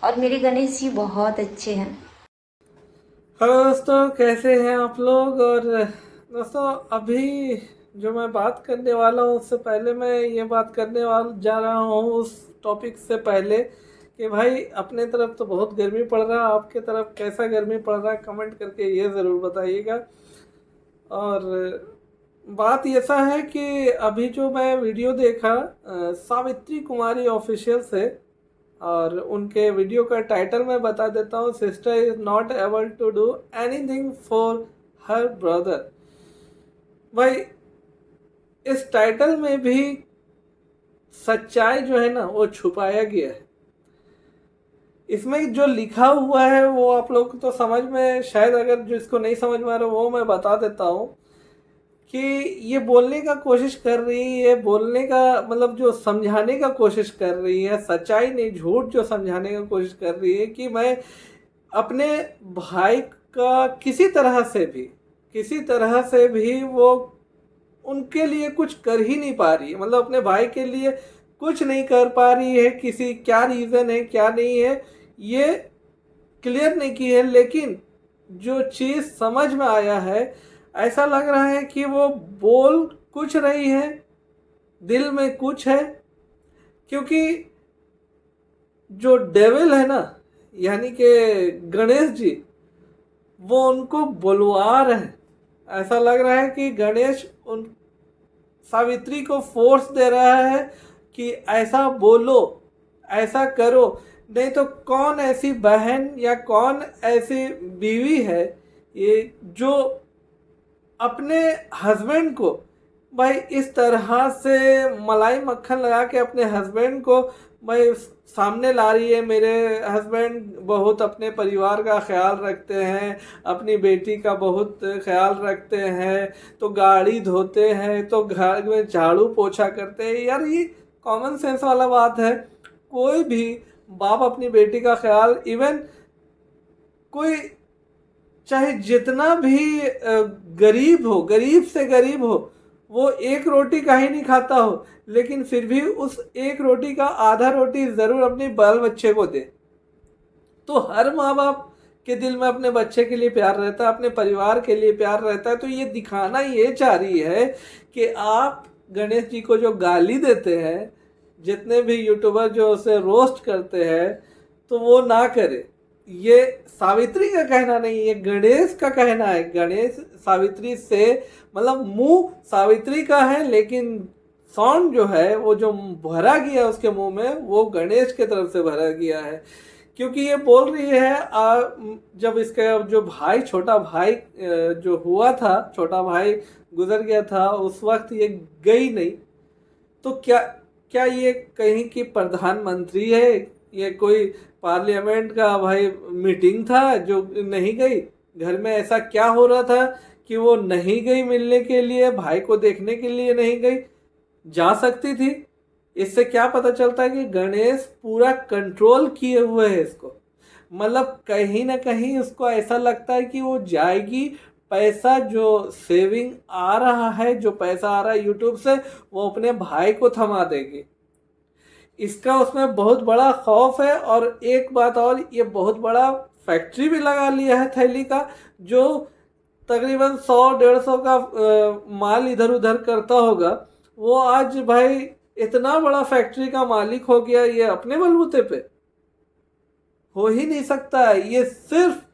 और मेरे गणेश जी बहुत अच्छे हैं। हेलो दोस्तों, कैसे हैं आप लोग। और दोस्तों, अभी जो मैं बात करने वाला हूँ उससे पहले मैं ये बात करने वाला जा रहा हूँ उस टॉपिक से पहले कि भाई अपने तरफ तो बहुत गर्मी पड़ रहा है, आपके तरफ कैसा गर्मी पड़ रहा है कमेंट करके ये ज़रूर बताइएगा। और बात ऐसा है कि अभी जो मैं वीडियो देखा सावित्री कुमारी ऑफिशियल से, और उनके वीडियो का टाइटल मैं बता देता हूँ, sister is not able to do anything for her brother. भाई इस टाइटल में भी सच्चाई जो है ना वो छुपाया गया है। इसमें जो लिखा हुआ है वो आप लोग को तो समझ में, शायद अगर जिसको नहीं समझ में आ रहा वो मैं बता देता हूँ कि ये बोलने का कोशिश कर रही है, बोलने का मतलब जो समझाने का कोशिश कर रही है, सच्चाई नहीं झूठ जो समझाने का कोशिश कर रही है कि मैं अपने भाई का किसी तरह से भी वो उनके लिए कुछ कर ही नहीं पा रही है, मतलब अपने भाई के लिए कुछ नहीं कर पा रही है। किसी क्या रीज़न है क्या नहीं है ये क्लियर नहीं की है, लेकिन जो चीज़ समझ में आया है ऐसा लग रहा है कि वो बोल कुछ रही है, दिल में कुछ है। क्योंकि जो डेविल है ना, यानी कि गणेश जी, वो उनको बुलवा रहे हैं। ऐसा लग रहा है कि गणेश उन सावित्री को फोर्स दे रहा है कि ऐसा बोलो, ऐसा करो, नहीं तो कौन ऐसी बहन या कौन ऐसी बीवी है ये जो अपने हस्बैंड को भाई इस तरह से मलाई मक्खन लगा के अपने हस्बैंड को भाई सामने ला रही है। मेरे हस्बैंड बहुत अपने परिवार का ख्याल रखते हैं, अपनी बेटी का बहुत ख्याल रखते हैं, तो गाड़ी धोते हैं, तो घर में झाड़ू पोछा करते हैं। यार ये कॉमन सेंस वाला बात है। कोई भी बाप अपनी बेटी का ख्याल, इवन कोई चाहे जितना भी गरीब हो, गरीब से गरीब हो, वो एक रोटी का ही नहीं खाता हो, लेकिन फिर भी उस एक रोटी का आधा रोटी ज़रूर अपने बाल बच्चे को दे। तो हर माँ बाप के दिल में अपने बच्चे के लिए प्यार रहता है, अपने परिवार के लिए प्यार रहता है। तो ये दिखाना ये चाह रही है कि आप गणेश जी को जो गाली देते हैं, जितने भी यूट्यूबर जो उसे रोस्ट करते हैं, तो वो ना करे। ये सावित्री का कहना नहीं, ये गणेश का कहना है। गणेश सावित्री से मतलब मुंह सावित्री का है, लेकिन साउंड जो है वो जो भरा गया उसके मुंह में वो गणेश के तरफ से भरा गया है। क्योंकि ये बोल रही है जब इसका जो भाई, छोटा भाई जो हुआ था, छोटा भाई गुजर गया था, उस वक्त ये गई नहीं। तो क्या क्या ये कहीं की प्रधानमंत्री है, ये कोई पार्लियामेंट का भाई मीटिंग था जो नहीं गई? घर में ऐसा क्या हो रहा था कि वो नहीं गई मिलने के लिए, भाई को देखने के लिए नहीं गई? जा सकती थी। इससे क्या पता चलता है कि गणेश पूरा कंट्रोल किए हुए है इसको। मतलब कहीं ना कहीं उसको ऐसा लगता है कि वो जाएगी, पैसा जो सेविंग आ रहा है, जो पैसा आ रहा है यूट्यूब से, वो अपने भाई को थमा देगी। इसका उसमें बहुत बड़ा खौफ है। और एक बात और, ये बहुत बड़ा फैक्ट्री भी लगा लिया है थैली का, जो तकरीबन 100-150 का माल इधर उधर करता होगा। वो आज भाई इतना बड़ा फैक्ट्री का मालिक हो गया, ये अपने बलबूते पे हो ही नहीं सकता है। ये सिर्फ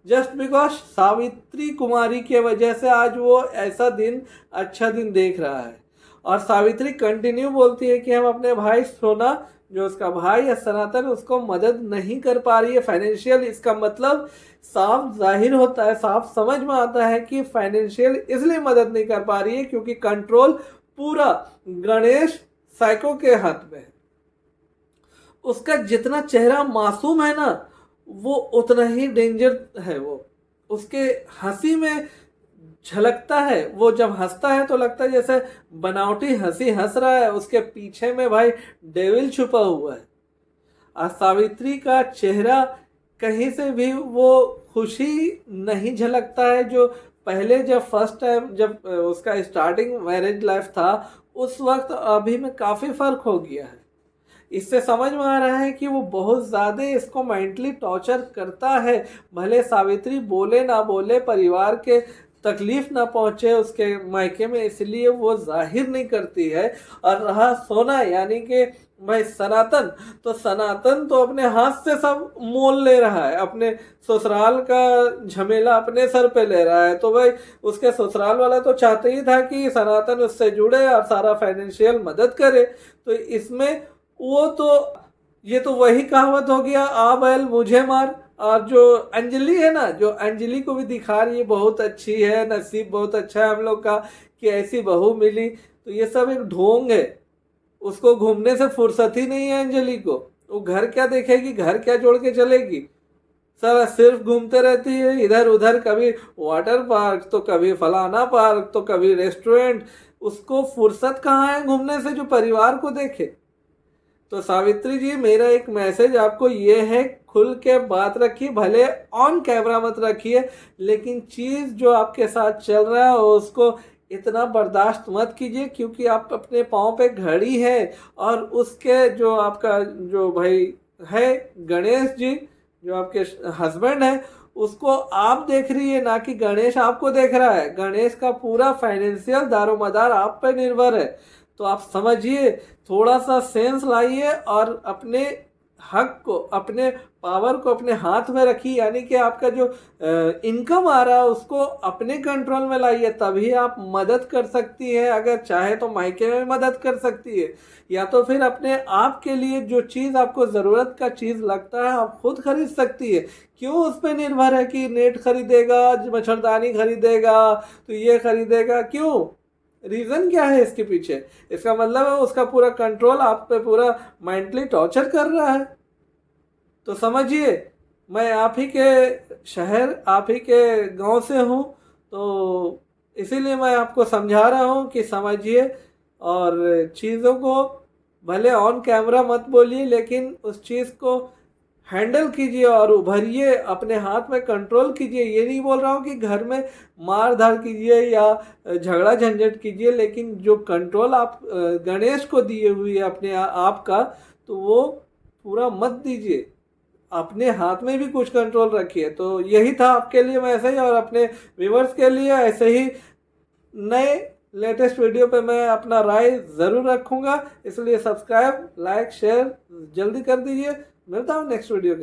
जस्ट बिकॉज सावित्री कुमारी के वजह से आज वो ऐसा दिन, अच्छा दिन देख रहा है। और सावित्री कंटिन्यू बोलती है कि हम अपने भाई सोना, जो उसका भाई है सनातन, उसको मदद नहीं कर पा रही है फाइनेंशियल। इसका मतलब साफ जाहिर होता है, साफ समझ में आता है कि फाइनेंशियल इसलिए मदद नहीं कर पा रही है क्योंकि कंट्रोल पूरा गणेश साइको के हाथ में है। उसका जितना चेहरा मासूम है ना, वो उतना ही डेंजर है। वो उसके हंसी में झलकता है। वो जब हंसता है तो लगता है जैसे बनावटी हंसी हंस रहा है, उसके पीछे में भाई डेविल छुपा हुआ है। और सावित्री का चेहरा कहीं से भी वो खुशी नहीं झलकता है, जो पहले जब फर्स्ट टाइम जब उसका स्टार्टिंग मैरिज लाइफ था उस वक्त अभी में काफ़ी फ़र्क हो गया है। इससे समझ में आ रहा है कि वो बहुत ज़्यादा इसको मेंटली टॉर्चर करता है। भले सावित्री बोले ना बोले, परिवार के तकलीफ ना पहुँचे उसके मायके में, इसलिए वो जाहिर नहीं करती है। और रहा सोना यानी कि भाई सनातन, तो सनातन तो अपने हाथ से सब मोल ले रहा है, अपने ससुराल का झमेला अपने सर पे ले रहा है। तो भाई उसके ससुराल वाला तो चाहते ही था कि सनातन उससे जुड़े और सारा फाइनेंशियल मदद करे। तो इसमें वो तो, ये तो वही कहावत हो गया, आ बैल मुझे मार। और जो अंजलि है ना, जो अंजलि को भी दिखा रही है बहुत अच्छी है, नसीब बहुत अच्छा है हम लोग का कि ऐसी बहू मिली, तो ये सब एक ढोंग है। उसको घूमने से फुर्सत ही नहीं है अंजलि को। वो घर क्या देखेगी, घर क्या जोड़ के चलेगी, सर सिर्फ घूमते रहती है इधर उधर, कभी वाटर पार्क तो कभी फलाना पार्क तो कभी रेस्टोरेंट। उसको फुर्सत कहाँ है घूमने से जो परिवार को देखे। तो सावित्री जी, मेरा एक मैसेज आपको ये है, खुल के बात रखिए, भले ऑन कैमरा मत रखिए, लेकिन चीज़ जो आपके साथ चल रहा है उसको इतना बर्दाश्त मत कीजिए, क्योंकि आप अपने पाँव पे घड़ी है। और उसके जो आपका जो भाई है गणेश जी, जो आपके हस्बैंड है, उसको आप देख रही है, ना कि गणेश आपको देख रहा है। गणेश का पूरा फाइनेंशियल दारोमदार आप पे निर्भर है। तो आप समझिए, थोड़ा सा सेंस लाइए और अपने हक को, अपने पावर को अपने हाथ में रखिए। यानी कि आपका जो इनकम आ रहा है उसको अपने कंट्रोल में लाइए, तभी आप मदद कर सकती है। अगर चाहे तो मायके में मदद कर सकती है, या तो फिर अपने आप के लिए जो चीज़ आपको ज़रूरत का चीज़ लगता है आप खुद खरीद सकती है। क्यों उस पर निर्भर है कि नेट खरीदेगा, मच्छरदानी खरीदेगा, तो ये खरीदेगा, क्यों? रीज़न क्या है इसके पीछे? इसका मतलब है उसका पूरा कंट्रोल आप पे पूरा मेंटली टॉर्चर कर रहा है। तो समझिए, मैं आप ही के शहर, आप ही के गांव से हूँ, तो इसीलिए मैं आपको समझा रहा हूँ कि समझिए। और चीज़ों को भले ऑन कैमरा मत बोलिए, लेकिन उस चीज़ को हैंडल कीजिए और उभरिए, अपने हाथ में कंट्रोल कीजिए। ये नहीं बोल रहा हूँ कि घर में मार धाड़ कीजिए या झगड़ा झंझट कीजिए, लेकिन जो कंट्रोल आप गणेश को दिए हुई है अपने आप का, तो वो पूरा मत दीजिए, अपने हाथ में भी कुछ कंट्रोल रखिए। तो यही था आपके लिए मैसेज, और अपने व्यूवर्स के लिए ऐसे ही नए लेटेस्ट वीडियो पे मैं अपना राय ज़रूर रखूँगा। इसलिए सब्सक्राइब, लाइक, शेयर जल्दी कर दीजिए। मिलता हूँ नेक्स्ट वीडियो के